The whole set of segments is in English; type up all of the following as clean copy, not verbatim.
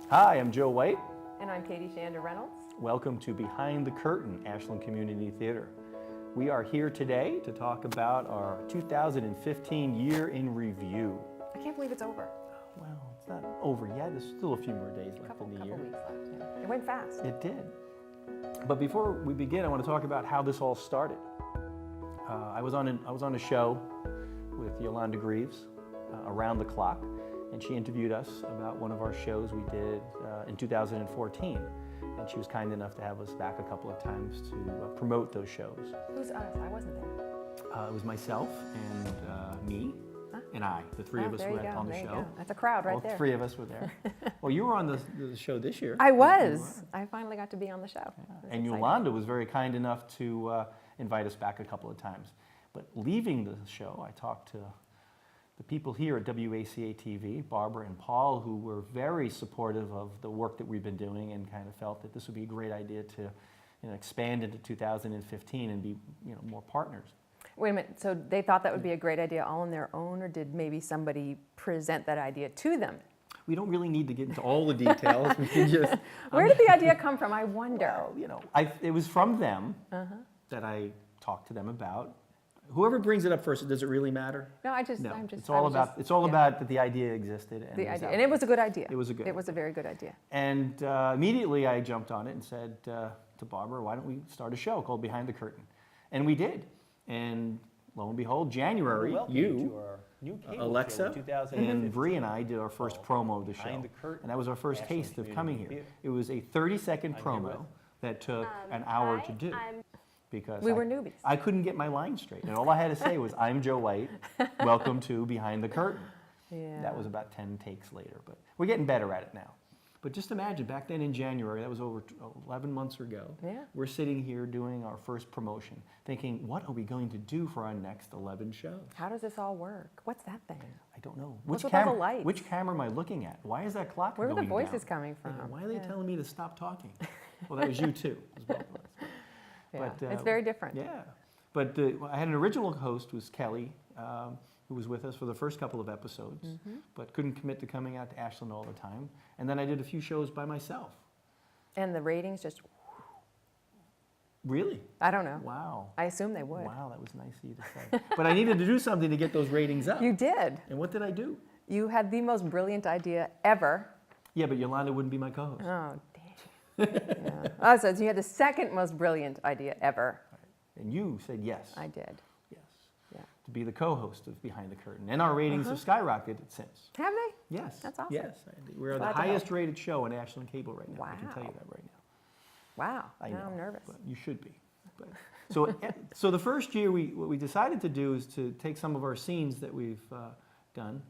Hi, I'm Joe White. And I'm Katie Shander Reynolds. Welcome to Behind the Curtain, Ashland Community Theater. We are here today to talk about our 2015 year in review. I can't believe it's over. Well, it's not over yet. There's still a few more days left in the year. Couple weeks left. Yeah. It went fast. It did. But before we begin, I want to talk about how this all started. I was on a show with Yolanda Greaves, Around the Clock, and she interviewed us about one of our shows we did in 2014. And she was kind enough to have us back a couple of times to promote those shows. Who's us? I wasn't there. It was myself and me and I. The three of us were on the show. That's a crowd right there. All three of us were there. Well, you were on the show this year. I was. I finally got to be on the show. Yeah. And exciting. Yolanda was very kind enough to invite us back a couple of times. But leaving the show, I talked to the people here at WACA-TV, Barbara and Paul, who were very supportive of the work that we've been doing and kind of felt that this would be a great idea to expand into 2015 and be more partners. Wait a minute, so they thought that would be a great idea all on their own, or did maybe somebody present that idea to them? We don't really need to get into all the details. We can just... Where did the idea come from, I wonder? Well, it was from them that I talked to them about. Whoever brings it up first, does it really matter? No, No, it's all about that the idea existed. And and it was a good idea. It was a very good idea. And immediately I jumped on it and said to Barbara, why don't we start a show called Behind the Curtain? And we did. And lo and behold, January, you, Alexa, and Bree and I did our first promo of the show. And that was our first taste of coming here. It was a 30-second promo that took an hour to do. Because we were newbies. I couldn't get my line straight. And all I had to say was, I'm Joe White, welcome to Behind the Curtain. Yeah. That was about 10 takes later, but we're getting better at it now. But just imagine, back then in January, that was over 11 months ago, we're sitting here doing our first promotion, thinking, what are we going to do for our next 11 shows? How does this all work? What's that thing? I don't know. What's with all the lights? Which camera am I looking at? Why is that clock going down? Where are the voices coming from? Yeah, why are they telling me to stop talking? Well, that was you too. Yeah, but, it's very different. Yeah, but I had an original host, who was Kelly, who was with us for the first couple of episodes, but couldn't commit to coming out to Ashland all the time. And then I did a few shows by myself. And the ratings just... Really? I don't know. Wow. I assume they would. Wow, that was nice of you to say. But I needed to do something to get those ratings up. You did. And what did I do? You had the most brilliant idea ever. Yeah, but Yolanda wouldn't be my co-host. Oh, yeah. Oh, so you had the second most brilliant idea ever. And you said yes. I did. Yes. Yeah. To be the co-host of Behind the Curtain. And our ratings have skyrocketed since. Have they? Yes. That's awesome. Yes. We're the highest rated show on Ashland Cable right now. Wow. I can tell you that right now. Wow. I know, I'm nervous. But you should be. But, so the first year, what we decided to do is to take some of our scenes that we've done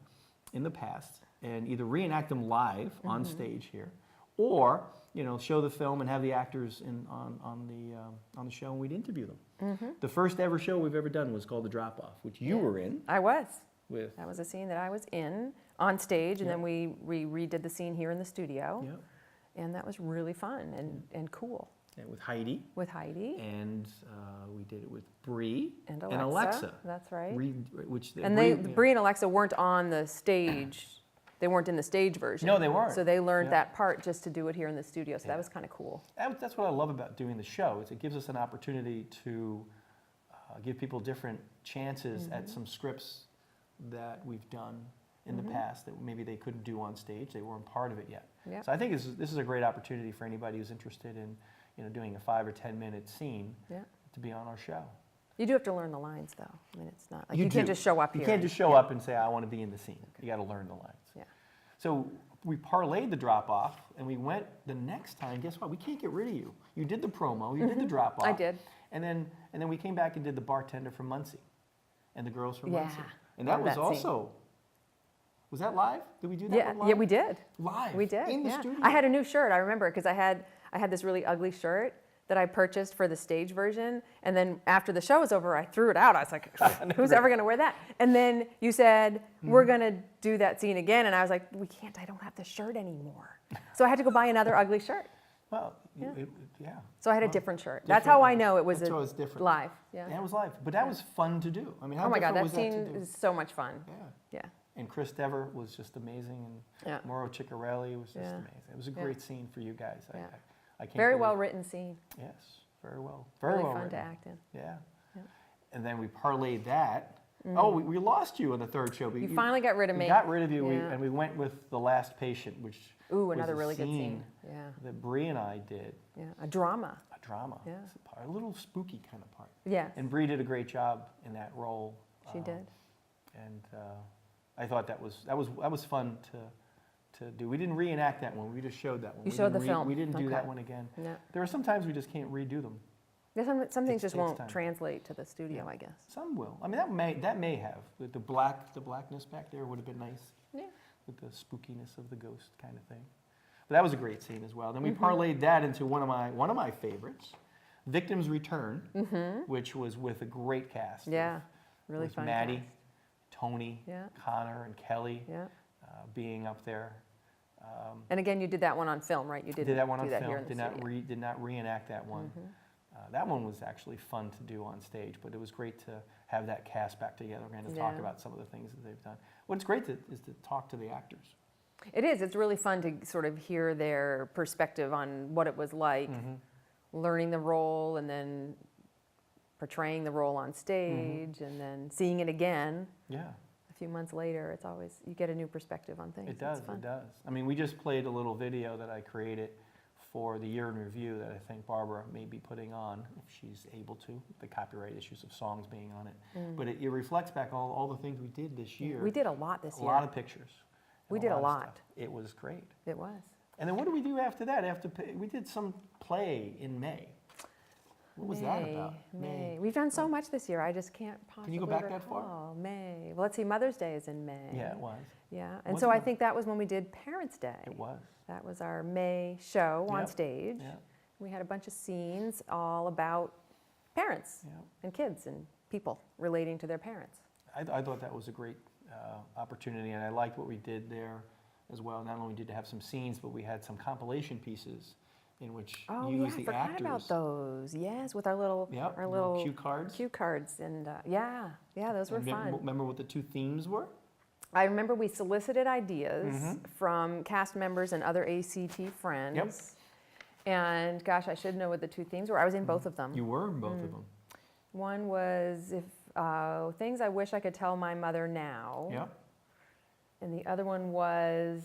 in the past and either reenact them live on stage here, or show the film and have the actors on the show, and we'd interview them. The first ever show we've ever done was called The Drop Off, which you were in. I was. That was a scene that I was in on stage, and then we redid the scene here in the studio. Yep. And that was really fun and cool. And with Heidi. And we did it with Bree and Alexa. That's right. Bree and Alexa weren't on the stage. They weren't in the stage version. No, they weren't. So they learned that part just to do it here in the studio. So that was kind of cool. That's what I love about doing the show, is it gives us an opportunity to give people different chances at some scripts that we've done in the past that maybe they couldn't do on stage. They weren't part of it yet. Yep. So I think this is a great opportunity for anybody who's interested in doing a 5 or 10 minute scene to be on our show. You do have to learn the lines, though. I mean, it's not like you can't just show up here. You can't just show up and say, I want to be in the scene. Okay. You got to learn the lines. Yeah. So we parlayed the drop off, and we went the next time. Guess what? We can't get rid of you. You did the promo. You did the drop off. I did. And then we came back and did the bartender from Muncie, and the girls from Muncie. And that was also. Scene. Was that live? Did we do that live? Yeah, we did. Live? We did, in the studio? I had a new shirt, I remember, because I had this really ugly shirt that I purchased for the stage version, and then after the show was over, I threw it out. I was like, who's ever going to wear that? And then you said, we're going to do that scene again, and I was like, we can't, I don't have the shirt anymore. So I had to go buy another ugly shirt. Well, yeah. So I had a different shirt. That's how I know it was different. Live. Yeah. Yeah, it was live. But that was fun to do. I mean, oh my God, that scene is so much fun. Yeah. And Chris Dever was just amazing, and Yeah. Mauro Ciccarelli was just Yeah. amazing. It was a Yeah. great scene for you guys. Yeah. I can't Very believe- well written scene. Yes, very well. Very Really well fun written. to act in. Yeah. Yeah. And then we parlayed that. Oh, we lost you on the third show. You finally got rid of we me. got rid of you, Yeah. and we went with The Last Patient, which Ooh, was another a really good scene. Yeah. that Bree and I did. Yeah. A drama. A drama. Yeah. It's a little spooky kind of part. Yes. And Bree did a great job in that role. She did. And I thought that was fun to do. We didn't reenact that one. We just showed that one. You We showed didn't the film. We didn't do that Okay. one again. No. There are some times we just can't redo them. Yeah, some things just takes won't time. translate to the studio, Yeah. I guess. Some will. I mean, that may have. With the blackness back there would have been nice. Yeah. With the spookiness of the ghost kind of thing. But that was a great scene as well. Then we Mm-hmm. parlayed that into one of my favorites, Victim's Return, which was with a great cast. Yeah. Really with fun. Maddie, cast. Tony, Yeah. Connor, and Kelly Yeah. being up there. And again, you did that one on film, right? You didn't Did that one do on that film. here in the studio. Did not reenact that one. That one was actually fun to do on stage, but it was great to have that cast back together and to talk Yeah. about some of the things that they've done. What's great is to talk to the actors. It is. It's really fun to sort of hear their perspective on what it was like learning the role and then portraying the role on stage and then seeing it again Yeah, a few months later. It's always, you get a new perspective on things. it does. It's fun. It does. I mean, we just played a little video that I created for the year in review that I think Barbara may be putting on if she's able to. The copyright issues of songs being on it, but it reflects back all the things we did this year. We did a lot this a year. lot of pictures. and We did a of lot. stuff. It was great. It was. And then what did we do after that? We did some play in May. What was that about? May. We've done so much this year. I just can't possibly you go back that far? recall. May. Well, let's see. Mother's Day is in May. Yeah, it was. Yeah. And Was so it? I think that was when we did Parents' Day. It was. That was our May show on Yep. stage. Yeah. We had a bunch of scenes all about parents Yeah. and kids and people relating to their parents. I thought that was a great opportunity, and I liked what we did there as well. Not only did we have some scenes, but we had some compilation pieces in which Oh use yeah, I the forgot actors. about those. Yes, with our little Yep, our little little cue cards. cue cards, and yeah, those were And fun. Remember what the two themes were? I remember we solicited ideas Mm-hmm. from cast members and other ACT friends. And gosh, I should know what the two themes were. I was in both of them. You were in both of them. One was things I wish I could tell my mother now. Yep, And the other one was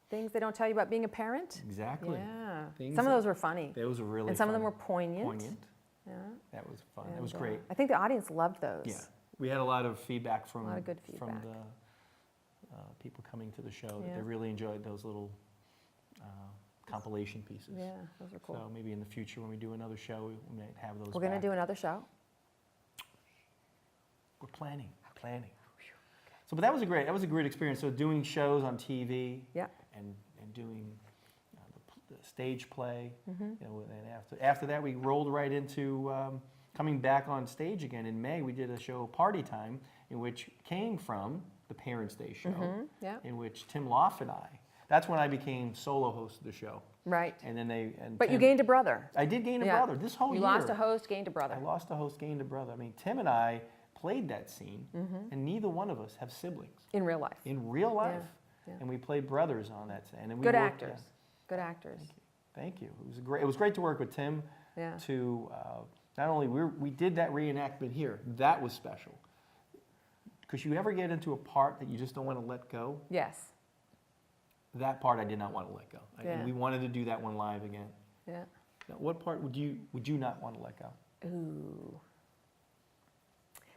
things they don't tell you about being a parent. exactly. Yeah. Things Some of that- those were funny. Those were really And some of them fun. were poignant. Poignant. Yeah. That was fun. That And, was great. I think the audience loved those. Yeah, we had a lot of feedback from A lot of good from feedback. the people coming to the show that Yeah. they really enjoyed those little compilation pieces. Yeah, those were cool. So maybe in the future when we do another show, we might have those. We're going to back. do another show. We're planning. So, but that was a great experience. So doing shows on TV. Yeah. And doing the stage play. Mm-hmm. You know, and after that, we rolled right into coming back on stage again in May. We did a show, Party Time, in which came from the Parents' Day show, Yeah. in which Tim Loff and I. That's when I became solo host of the show. Right. And then But you Tim- gained a brother. I did gain a Yeah. brother. This whole You year. lost a host, gained a brother. I lost a host, gained a brother. I mean, Tim and I played that scene, and neither one of us have siblings In real life. in real life. yeah. And we played brothers on that scene. And we Good worked- actors. Good actors. Thank you. It was great to work with Tim. Yeah. To not only we did that reenactment here. That was special. Because you ever get into a part that you just don't want to let go? Yes. That part I did not want to let go. Yeah. We wanted to do that one live again. Yeah. Now, what part would you not want to let go? Ooh.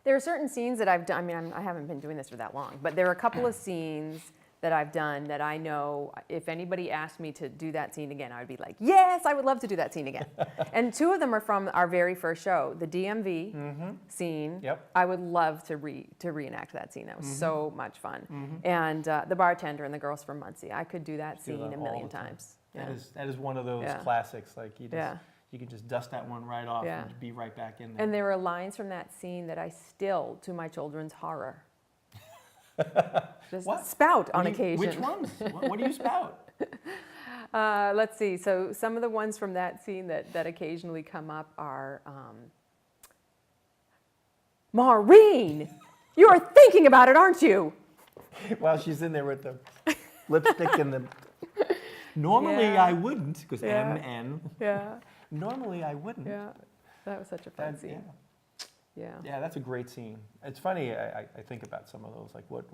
There are certain scenes that I've done. I mean, I haven't been doing this for that long, but there are a couple of scenes that I've done that I know if anybody asked me to do that scene again, I would be like, yes, I would love to do that scene again. And two of them are from our very first show, the DMV scene. Yep. I would love to reenact that scene. That was so much fun. And the bartender and the girls from Muncie. I could do that Do scene that a all million the time. times. That is one of those Yeah. classics. Like you just Yeah. you can just dust that one right off Yeah. and be right back in there. And there are lines from that scene that I still, to my children's horror, just What? spout on What do you- occasion. Which ones? What do you spout? Let's see. So some of the ones from that scene that occasionally come up are, Maureen, you're thinking about it, aren't you? While she's in there with the lipstick and the. Normally Yeah. I wouldn't, because Yeah. MN. Yeah, Normally I wouldn't. yeah. That was such a fun scene. Yeah. Yeah, that's a great scene. It's funny, I think about some of those, like what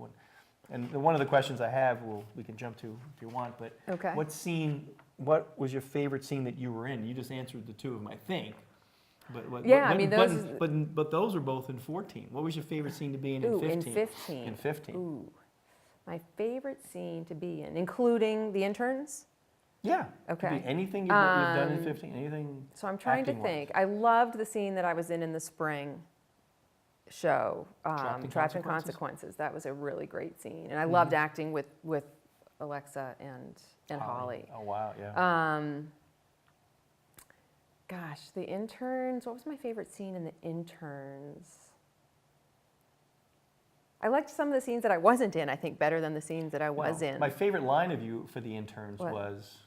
and one of the questions I have, we can jump to if you want, but Okay. what was your favorite scene that you were in? You just answered the two of them, I think. But Yeah, I mean, those. But those were both in 14. What was your favorite scene to be in Ooh, 15? in 15. In 15. Ooh, my favorite scene to be in, including the interns. Yeah. Okay. Could be anything you've done in 15, anything. So I'm trying to acting-wise. think. I loved the scene that I was in the spring show, Trapped in Trapped in Consequences? Consequences. That was a really great scene, and I loved acting with Alexa and Holly. Oh wow, yeah. Gosh, the interns. What was my favorite scene in the interns? I liked some of the scenes that I wasn't in, I think, better than the scenes that I was in. My favorite line of you for the interns What? was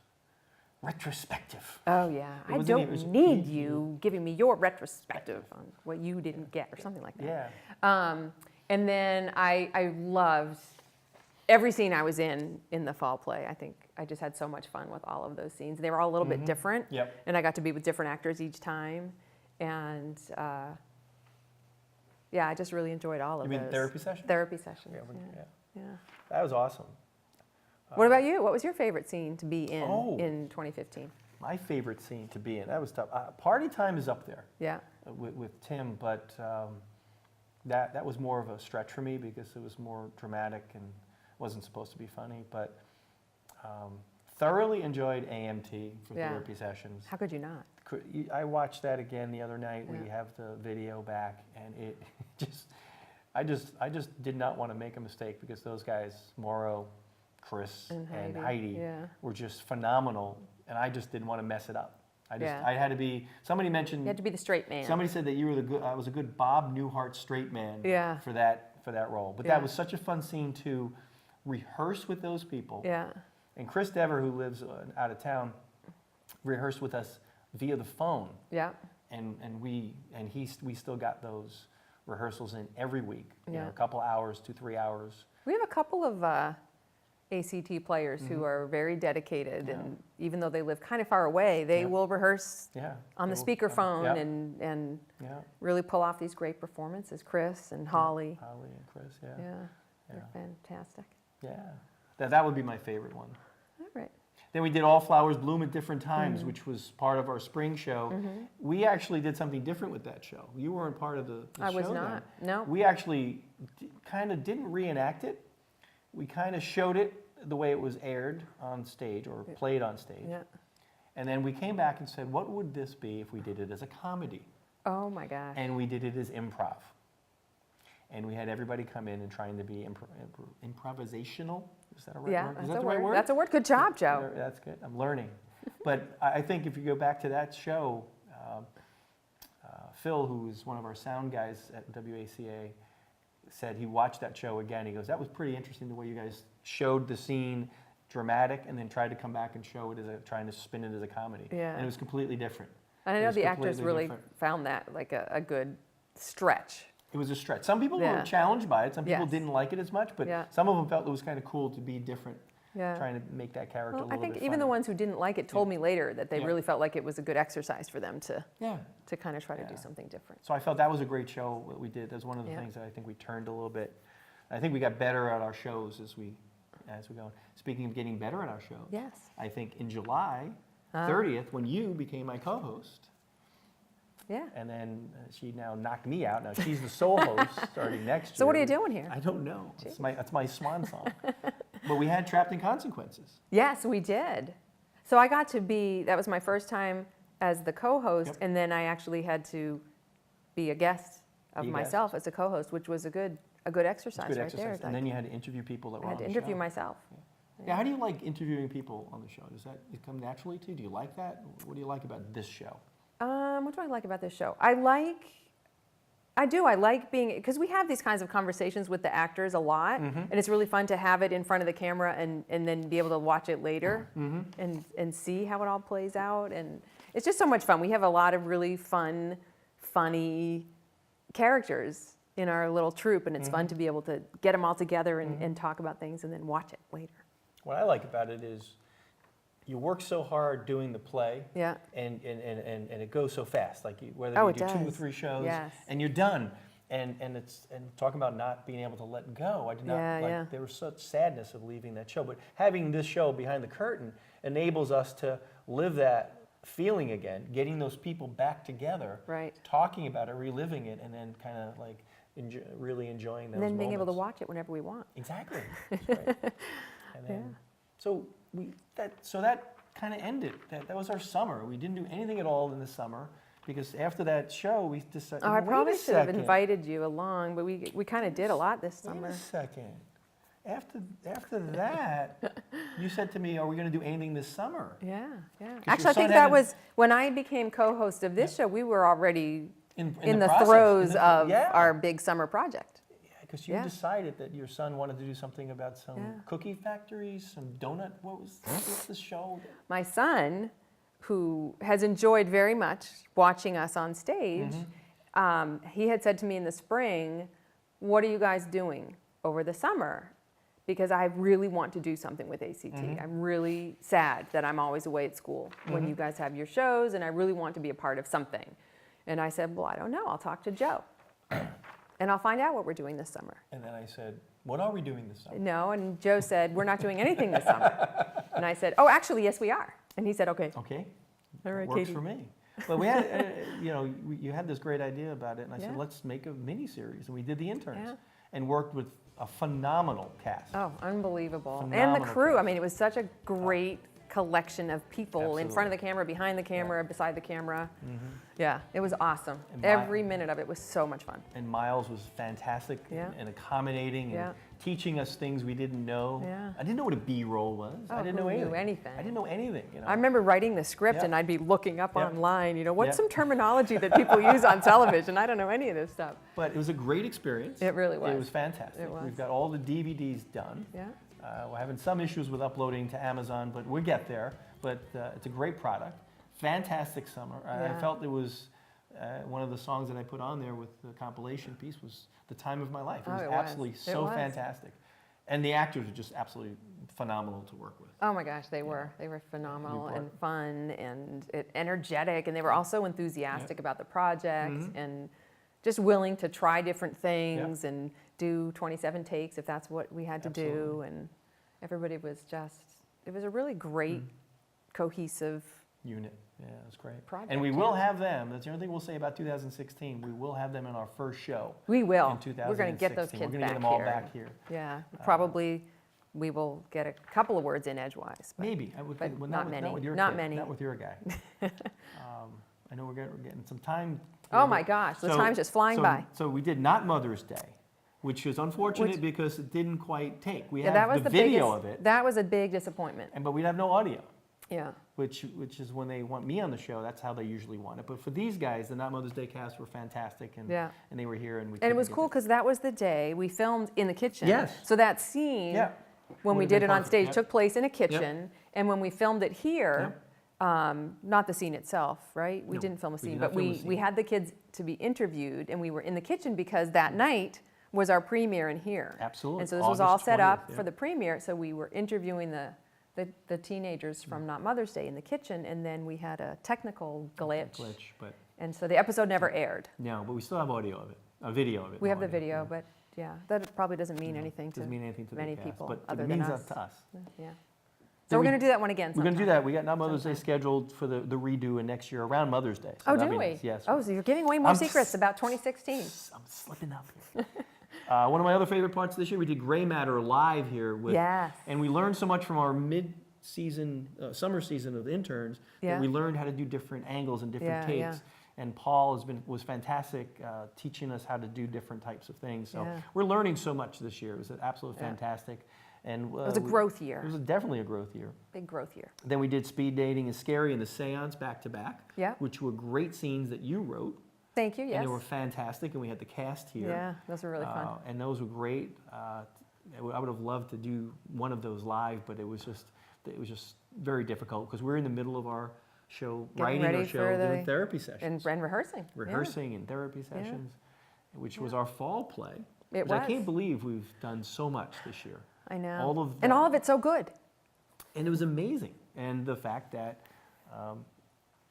retrospective. Oh, yeah. It I wasn't don't even- it was- need you giving me your retrospective on what you didn't get, or something like that. Yeah. And then I loved every scene I was in the fall play. I think I just had so much fun with all of those scenes. They were all a little bit different. Yep. And I got to be with different actors each time. And yeah, I just really enjoyed all of You those. mean therapy sessions? Therapy sessions. Yeah, Yeah. yeah. Yeah. That was awesome. What about you? What was your favorite scene to be in Oh. in 2015? My favorite scene to be in, that was tough. Party Time is up there Yeah. with Tim, but that was more of a stretch for me because it was more dramatic and wasn't supposed to be funny. But thoroughly enjoyed AMT for Yeah. therapy sessions. How could you not? I watched that again the other night. We Yeah. have the video back, and it I just did not want to make a mistake because those guys, Mauro, Chris, and Heidi, Yeah. were just phenomenal, and I just didn't want to mess it up. Yeah. I had to be. Somebody mentioned. You had to be the straight man. Somebody said that you were I was a good Bob Newhart straight man. Yeah. For that role, but Yeah. that was such a fun scene to rehearse with those people. Yeah. And Chris Dever, who lives out of town, rehearsed with us via the phone. Yeah. And we still got those rehearsals in every week. You know, Yeah. a couple hours, 2-3 hours. We have a couple of ACT players who are very dedicated, and even though they live kind of far away, they will rehearse Yeah. on the They will- speakerphone yep. and Yeah. really pull off these great performances. Chris and Holly. Holly and Chris. Yeah. Yeah, they're Yeah. fantastic. Yeah. That would be my favorite one. All right. Then we did All Flowers Bloom at Different Times, which was part of our spring show. We actually did something different with that show. You weren't part of the I show was then. not. No. We actually kind of didn't reenact it. We kind of showed it the way it was aired on stage or played on stage. Yeah. And then we came back and said, what would this be if we did it as a comedy? Oh my gosh. And we did it as improv. And we had everybody come in and trying to be improvisational. Is that a right Yeah, word? Is that's that a the right word. word? That's a word. Good job, Joe. That's good. I'm learning. But I think if you go back to that show, Phil, who's one of our sound guys at WACA, said he watched that show again. He goes, that was pretty interesting the way you guys showed the scene dramatic and then tried to come back and show it as trying to spin it as a comedy. Yeah. And it was completely different. And I It know was the actors completely really different. found that like a good stretch. It was a stretch. Some people Yeah. were challenged by it. Some people Yes. didn't like it as much, but Yeah. some of them felt it was kind of cool to be different, Yeah. trying to make that character a Well, I little think bit even the funny. ones who didn't like it told me later that they Yeah. really felt like it was a good exercise for them to Yeah. kind of try to do Yeah. something different. So I felt that was a great show that we did. That's one of the Yeah. things that I think we turned a little bit. I think we got better at our shows as we go. Speaking of getting better at our shows, Yes. I think in July 30th, when you became my co-host, Yeah. and then she now knocked me out. Now she's the sole host starting next year. So what are you doing here? I don't know. It's my swan song. But we had Trapped in Consequences. Yes, we did. So I got to be, that was my first time as the co-host, Yep. and then I actually had to be a guest of Be a myself as a co-host, which was a good exercise It's good right exercise. there. And then you had to interview people that I were had on to the interview show. myself. Yeah, how do you like interviewing people on the show? Does that come naturally to you? Do you like that? What do you like about this show? What do I like about this show? I like being, because we have these kinds of conversations with the actors a lot, and it's really fun to have it in front of the camera and then be able to watch it later and see how it all plays out. And it's just so much fun. We have a lot of really fun, funny characters in our little troupe, and it's fun to be able to get them all together and talk about things and then watch it later. What I like about it is you work so hard doing the play, Yeah. and it goes so fast. Like whether Oh, you it do 2 or does. 3 shows, Yes. and you're done. And talking about not being able to let go. I did not like. There was such sadness of leaving that show, but having this show behind the curtain enables us to live that feeling again, getting those people back together, Right. talking about it, reliving it, and then kind of like really enjoying those And then being able to moments. watch it whenever we want. Exactly. That's right. And then, so that kind of ended. That was our summer. We didn't do anything at all in the summer because after that show, we decided. Oh, I wait probably a should have second. invited you along, but we kind of did a lot this Wait summer. a second. After that, you said to me, "Are we going to do anything this summer?" Yeah. your Actually, I son think that hadn't- was when I became co-host of this show. We were already In in the process, throes of yeah. our big summer project. Because you decided that your son wanted to do something about some cookie factories, some donut. What's the show? My son, who has enjoyed very much watching us on stage, he had said to me in the spring, "What are you guys doing over the summer? Because I really want to do something with ACT. I'm really sad that I'm always away at school when you guys have your shows, and I really want to be a part of something." And I said, "Well, I don't know. I'll talk to Joe, and I'll find out what we're doing this summer." And then I said, "What are we doing this summer?" No, and Joe said, "We're not doing anything this summer." And I said, "Oh, actually, yes, we are." And he said, "Okay." Okay. All right, Works Katie. for me. But we had, you had this great idea about it, and I said, Yeah. let's make a mini series, and we did the interns, Yeah. and worked with a phenomenal cast. Oh, unbelievable. And the Phenomenal crew, I cast. mean, it was such a great collection of people in front of Absolutely. the camera, behind the camera, beside the camera. Yeah, it was awesome. And Every minute of it was so much fun. And Miles was fantastic Yeah. and accommodating Yeah. and teaching us things we didn't know. Yeah. I didn't know what a B-roll was. Oh, I didn't know who knew anything. anything? I didn't know anything. I remember writing the script Yeah. and I'd be looking up Yeah. online, what's Yeah. some terminology that people use on television? I don't know any of this stuff. But it was a great experience. It really was. It was fantastic. It was. We've got all the DVDs done. Yeah. We're having some issues with uploading to Amazon, but we'll get there. But it's a great product. Fantastic summer. I Yeah. felt it was one of the songs that I put on there with the compilation piece was The Time of My Life. It Oh, was it was. absolutely It so was. fantastic. And the actors were just absolutely phenomenal to work with. Oh my gosh, they were. They were phenomenal Newport. and fun and energetic, and they were also enthusiastic about the project and just willing to try different things and do 27 takes if that's what we had to do. Absolutely. And everybody was it was a really great, cohesive. Unit. Yeah, it was great. Project, And we will yeah. have them. That's the only thing we'll say about 2016. We will have them in our first show. We will. In 2016. We're going to get those kids We're going to back get them all here. back here. Yeah, probably we will get a couple of words in edgewise. But Maybe. I would, but well, not with, many. with your Not kid, many. Not with your guy. I know we're getting some time. Oh my gosh, the time's just flying by. So we did Not Mother's Day, which is unfortunate Which- because it didn't quite take. We Yeah, that have was the the video biggest, of it, That was a big disappointment. but we have no audio. Yeah. Which is when they want me on the show, that's how they usually want it. But for these guys, the Not Mother's Day cast were fantastic, and Yeah. and they were here, and we. And it couldn't was get cool it. because that was the day we filmed in the kitchen. Yes. So that scene, Yeah. when we Would've did been it on perfect, stage, yep. took place in a kitchen. And when we filmed it here, Yep. not the scene itself, right? We No, didn't film a we scene, did not but film a we scene. had the kids to be interviewed, and we were in the kitchen because that night was our premiere in here. Absolutely. And so this was all August set up 20th, for the premiere. So we were interviewing the teenagers from Not Mother's Day in the kitchen, and then we had a technical glitch. But And so the episode never aired. no, but we still have audio of it, a video of it. We no have the audio, video, yeah. but yeah, that probably doesn't mean anything to Doesn't mean anything to many the cast, people but other it than means us. that to us. Yeah. So So we're we- going to do that one again We're going to do sometime. that. We got Not Mother's Day Sometime. scheduled for the redo in next year around Mother's Day. So Oh, that'd do be we? nice, yes. Oh, so you're giving away more I'm secrets about 2016. I'm slipping up here. One of my other favorite parts of this year, we did Gray Matter live here with, Yes. and we learned so much from our mid-season, summer season of interns Yeah. that we learned how to do different angles and different Yeah, takes. And Paul was fantastic teaching us how to do different types of things. So Yeah. we're learning so much this year. It was absolutely Yeah. fantastic. And It was a growth year. It was definitely a growth year. Big growth year. Then we did Speed Dating is Scary and The Seance back to back, Yeah. which were great scenes that you wrote. Thank you. Yes. And they were fantastic, and we had the cast here. Yeah, those were really fun. And those were great. I would have loved to do one of those live, but it was just very difficult because we're in the middle of our show, Getting writing ready our for show, doing the- therapy sessions, And rehearsing. Yeah. rehearsing and therapy sessions. which was our fall play. It which was. I can't believe we've done so much this year. I know. All of and that. all of it's so good. And it was amazing. And the fact that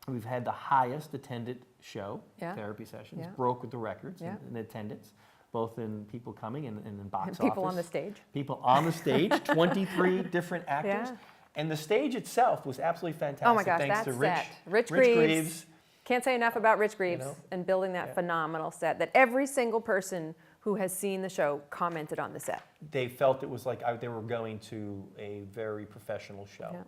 we've had the highest attended show, therapy sessions, broke with the records in attendance, both in people coming and in box office. People on the stage. People on the stage, 23 different actors. Yeah. And the stage itself was absolutely fantastic. Oh my gosh, thanks that to set. Rich Greaves. Can't say enough about Rich Greaves You know? and building that phenomenal set that every single person who has seen the show commented on the set. They felt it was like they were going to a very professional show. Yeah.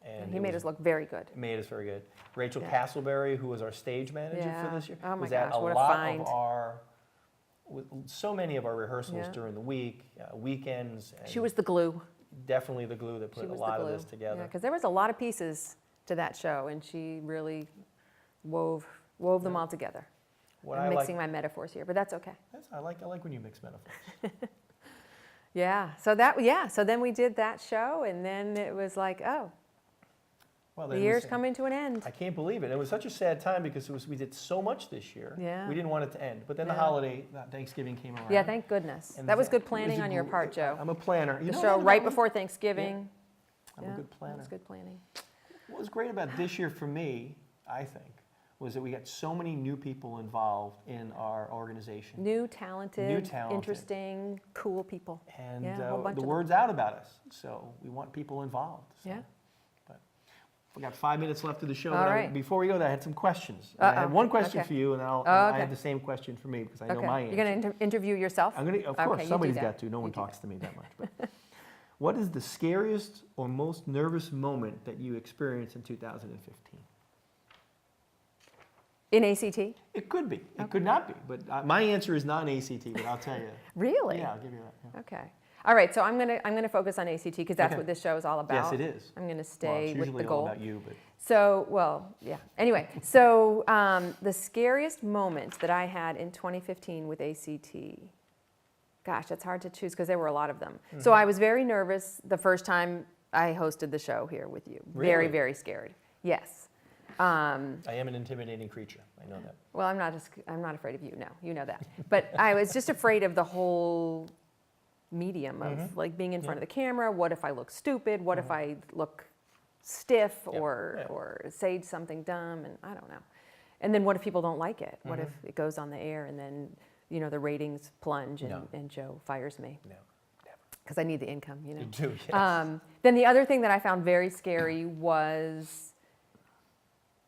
And he made us look very good. Made us very good. Rachel Castleberry, who was our stage manager for this year, Oh my was gosh, at a what a lot find. of so many of our rehearsals during the week, weekends. And She was the glue. definitely the glue that She put a was lot the of glue. this together. Yeah, because there was a lot of pieces to that show, and she really wove them all together. I'm mixing my metaphors here, but that's okay. I like when you mix metaphors. Yeah. So then we did that show, and then it was like, oh, Well, the year's coming to an end. I can't believe it. It was such a sad time because we did so much this year. Yeah. We didn't want it to end. But then the Yeah. holiday, Thanksgiving came around. Yeah, thank goodness. And That was good it planning a on your gr- part, Joe. I'm a planner. You The know show that right about me? before Thanksgiving. I'm a good planner. That was good planning. What was great about this year for me, I think, was that we got so many new people involved in our organization. New, talented, talented. interesting, cool people. And Yeah, a whole bunch the of them. word's out about us. So we want people involved. So. Yeah. But we got 5 minutes left of the show. All but right. Before we go, I had some questions. And I Uh-oh. had one question Okay. for you, and I okay. have the same question for me because I know Okay. my answer. You're going to interview yourself? Of Okay, course, you somebody's do that. got to. No one You do talks to me that much. But what is the scariest or most nervous moment that you experienced in 2015? In ACT? It could be. It could not be. But my answer is not an ACT, but I'll tell you. Really? Yeah, I'll give you that. Yeah. Okay. All right, so I'm gonna focus on ACT because that's Okay. what this show is all about. Yes, it is. I'm gonna Well, stay it's with usually the all goal. about you, but So, well, yeah. Anyway, so the scariest moment that I had in 2015 with ACT, gosh, that's hard to choose because there were a lot of them. So I was very nervous the first time I hosted the show here with you. Very, Really? very scared. Yes. I am an intimidating creature. I know that. Well, I'm not afraid of you. No, you know that. But I was just afraid of the whole medium of like being in front of the camera. What if I look stupid? What if I look stiff or say something dumb? And I don't know. And then what if people don't like it? What if it goes on the air and then the ratings plunge and Joe fires me? No, never. Because I need the income, You do, yes. Then the other thing that I found very scary was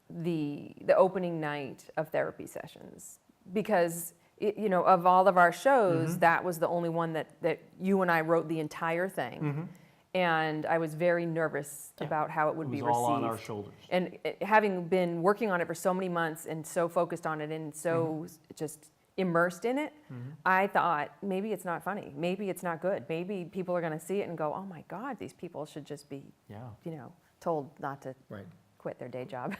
the opening night of therapy sessions, because of all of our shows, that was the only one that you and I wrote the entire thing, and I was very nervous about how it would be It was received. all on our shoulders. And having been working on it for so many months and so focused on it and so just immersed in it, I thought maybe it's not funny, maybe it's not good, maybe people are going to see it and go, oh my God, these people should just be, told not to Right. quit their day job.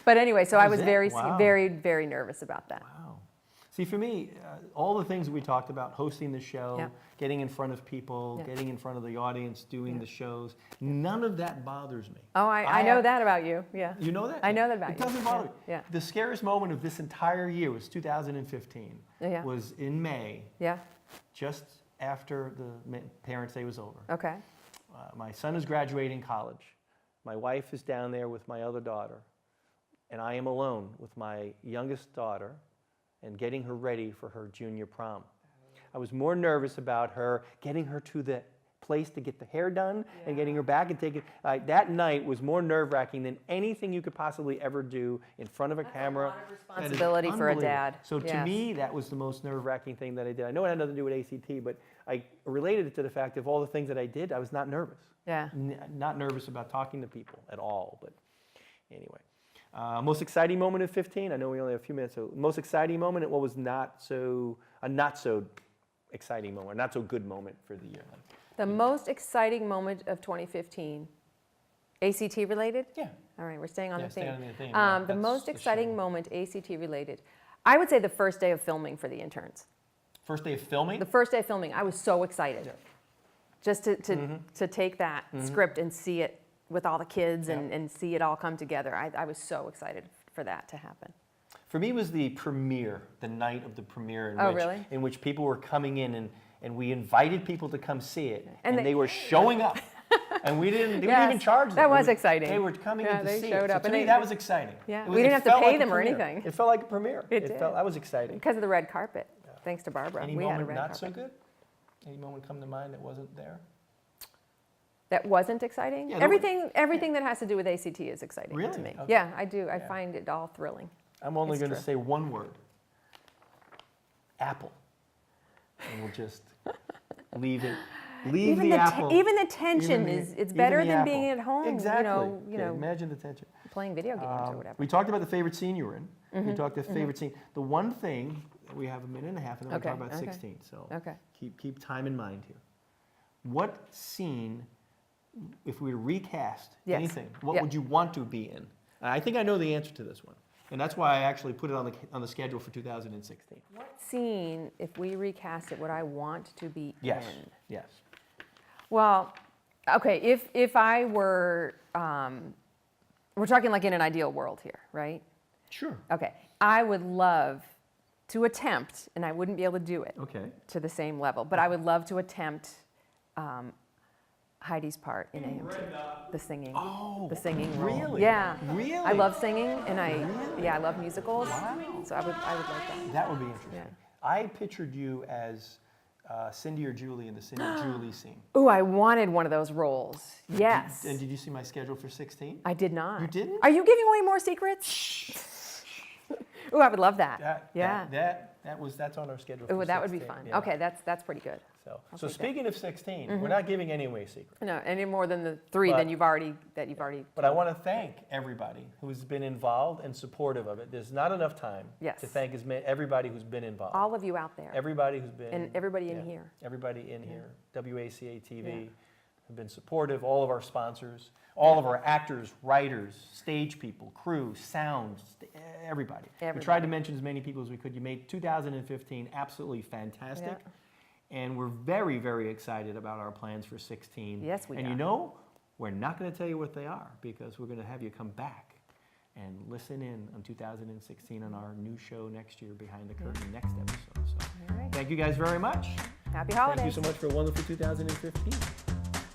But anyway, so I was it? very, Wow. very, very nervous about that. Wow. See, for me, all the things we talked about, hosting the show, Yeah. getting in front of people, Yeah. getting in front of the audience, doing the shows, none of that bothers me. Oh, I know that about you. Yeah. You know that? I know that about it you. It doesn't bother me. Yeah. The scariest moment of this entire year was 2015. Yeah. Was in May, Yeah. just after the Parents' Day was over. Okay. My son is graduating college. My wife is down there with my other daughter. And I am alone with my youngest daughter and getting her ready for her junior prom. I was more nervous about her, getting her to the place to get the hair done and getting her back and taking. That night was more nerve-wracking than anything you could possibly ever do in front of a camera. That's a lot of That is responsibility for a unbelievable. dad. So to Yes. me, that was the most nerve-wracking thing that I did. I know it had nothing to do with ACT, but I related it to the fact of all the things that I did, I was not nervous. Yeah. Not nervous about talking to people at all, but anyway. Most exciting moment of 15? I know we only have a few minutes, so most exciting moment and what was not so exciting moment, not so good moment for the year? The most exciting moment of 2015, ACT related? Yeah. All right, we're staying on Yeah, the stay theme. on the theme, yeah, The that's most the exciting show. moment ACT related, I would say the first day of filming for the interns. First day of filming? The first day of filming, I was so excited. Yeah. Just to take that script and see it with all the kids and see it all come together. I was so excited for that to happen. For me, it was the premiere, the night of the premiere, Really? in which people were coming in and we invited people to come see it, and And they were showing up. And we didn't Yes, even charge them. that was It exciting. They were coming Yeah, in to they see showed it. So up, to and me, they- that was exciting. Yeah, It we didn't have to felt pay like a them or premiere. anything. It felt like a premiere. It did. That was exciting. Because of the red carpet. Thanks to Barbara. Any we had a moment red not carpet. so good? Any moment come to mind that wasn't there? That wasn't exciting? Yeah, everything that has to do with ACT is exciting to Really? me. Okay. Yeah, I do. I Yeah. find it all thrilling. I'm only It's going to true. say one word. Apple. And we'll just leave it. Leave Even the the apple. even the tension it's even better the than being apple. at home. Exactly. You Yeah, know, imagine the tension. playing video games or whatever. We talked about the favorite scene you were in. We talked the favorite scene. The one thing, we have a minute and a half, and then Okay, we'll talk about okay. 16. So Okay. keep time in mind here. What scene, if we were to recast Yes. anything, what Yeah. would you want to be in? I think I know the answer to this one, and that's why I actually put it on the schedule for 2016. What scene, if we recast it, would I want to be Yes. in? Yes. Well, okay, if I were, we're talking like in an ideal world here, right? Sure. Okay, I would love to attempt, and I wouldn't be able to do it Okay. to the same level, but I would love to attempt Heidi's part in AMT, the singing. Oh, The singing role. really? Yeah. Really? I love singing, and Really? I love musicals. Wow. So I would like that. That would be interesting. Yeah. I pictured you as Cindy or Julie in the Cindy or Julie scene. Ooh, I wanted one of those roles. Yes. And did you see my schedule for 16? I did not. You didn't? Are you giving away more secrets? Ooh, I would love that. Yeah. That's on our schedule for Ooh, 16. that would be fun. Yeah. Okay, that's pretty good. So take that. speaking of 16, we're not giving any away secrets. No, any more than the three But- that you've already. But I want to thank everybody who's been involved and supportive of it. There's not enough time Yes. to thank everybody who's been involved. All of you out there. Everybody who's been. And everybody in yeah, here. Everybody in here. WACA-TV Yeah. have been supportive, all of our sponsors, all of our actors, writers, stage people, crew, sound, everybody. We Everybody. tried to mention as many people as we could. You made 2015 absolutely fantastic. Yeah. And we're very, very excited about our plans for 16. Yes, we And are. you know, we're not going to tell you what they are because we're going to have you come back and listen in on 2016 on our new show next year, Behind the Curtain, next episode. So All right. thank you guys very much. Happy Thank holidays. you so much for a wonderful 2015.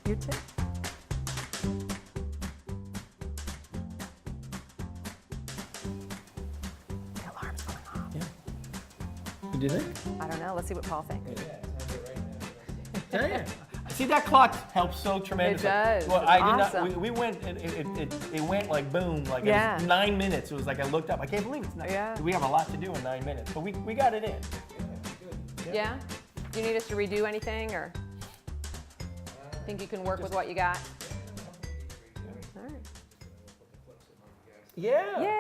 You too. The alarm's going off. Yeah. What do you think? I don't know. Let's see what Paul thinks. Tell you. See, that clock helps so tremendously. It does. Well, It's I did awesome. not. We went. It went like boom. Like Yeah. it was 9 minutes. It was like I looked up. I can't believe it's 9. Yeah. We have a lot to do in 9 minutes, but we got it in. Yeah? Do you need us to redo anything, or think you can work with what you got? All right. Yeah. Yay!